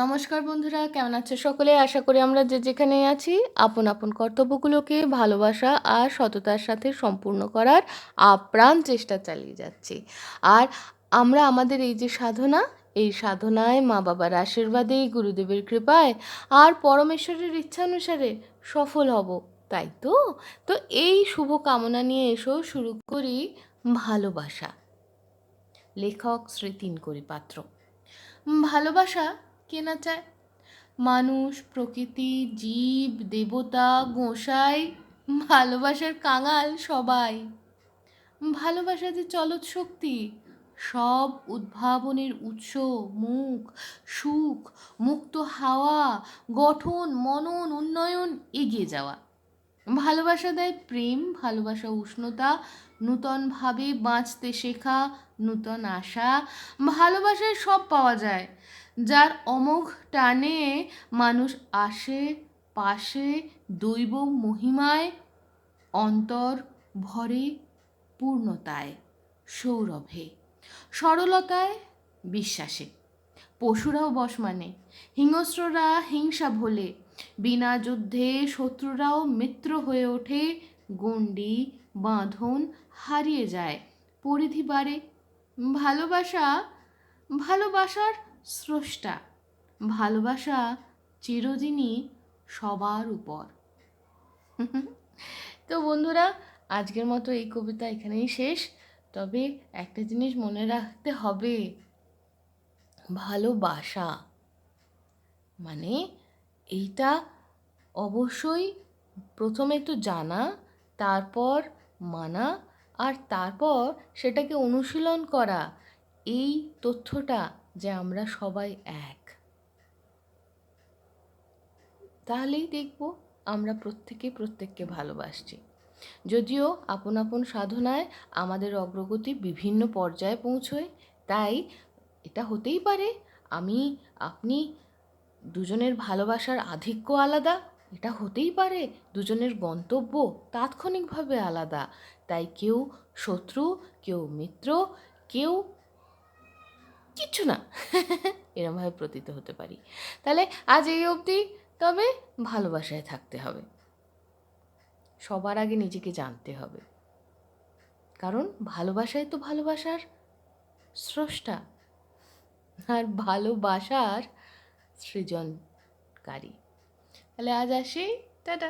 নমস্কার বন্ধুরা, কেমন আছো সকলে? আশা করি আমরা যে যেখানে আছি আপন আপন কর্তব্যগুলোকে ভালোবাসা আর সততার সাথে সম্পূর্ণ করার আপ্রাণ চেষ্টা চালিয়ে যাচ্ছি। আর আমরা আমাদের এই যে সাধনা, এই সাধনায় মা বাবার আশীর্বাদে, গুরুদেবের কৃপায় আর পরমেশ্বরের ইচ্ছা অনুসারে সফল হব, তাই তো? তো এই শুভ কামনা নিয়ে এসো শুরু করি ভালোবাসা। লেখক শ্রী তিনকড়ি পাত্র। ভালোবাসা কে না চায়? মানুষ, প্রকৃতি, জীব, দেবতা, গোঁসাই, ভালোবাসার কাঙাল সবাই। ভালোবাসা যে চলৎ শক্তি, সব উদ্ভাবনের উৎস, মুখ, সুখ, মুক্ত হাওয়া, গঠন, মনন, উন্নয়ন, এগিয়ে যাওয়া। ভালোবাসা দেয় প্রেম, ভালোবাসা উষ্ণতা, নূতনভাবে বাঁচতে শেখা, নূতন আশা। ভালোবাসায় সব পাওয়া যায়, যার অমোঘ টানে মানুষ আসে পাশে, দৈব মহিমায় অন্তর ভরে, পূর্ণতায়, সৌরভে, সরলতায়, বিশ্বাসে। পশুরাও বশ মানে, হিংস্ররা হিংসা ভোলে, বিনা যুদ্ধে শত্রুরাও মিত্র হয়ে ওঠে, গণ্ডি বাঁধন হারিয়ে যায়, পরিধি বাড়ে। ভালোবাসা, ভালোবাসার স্রষ্টা, ভালোবাসা চিরদিনই সবার উপর। তো বন্ধুরা, আজকের মতো এই কবিতা এখানেই শেষ। তবে একটা জিনিস মনে রাখতে হবে, ভালোবাসা মানে এইটা অবশ্যই প্রথমে একটু জানা, তারপর মানা, আর তারপর সেটাকে অনুশীলন করা। এই তথ্যটা যে আমরা সবাই এক, তাহলেই দেখব আমরা প্রত্যেককে ভালোবাসছি। যদিও আপন আপন সাধনায় আমাদের অগ্রগতি বিভিন্ন পর্যায়ে পৌঁছয়, তাই এটা হতেই পারে আমি আপনি দুজনের ভালোবাসার আধিক্য আলাদা, এটা হতেই পারে দুজনের গন্তব্য তাৎক্ষণিকভাবে আলাদা, তাই কেউ শত্রু, কেউ মিত্র, কেউ কিচ্ছু না এরমভাবে প্রতীত হতে পারি। তাহলে আজ এই অবধি, তবে ভালোবাসায় থাকতে হবে। সবার আগে নিজেকে জানতে হবে, কারণ ভালোবাসাই তো ভালোবাসার স্রষ্টা আর ভালোবাসার সৃজনকারী। তাহলে আজ আসি, টাটা।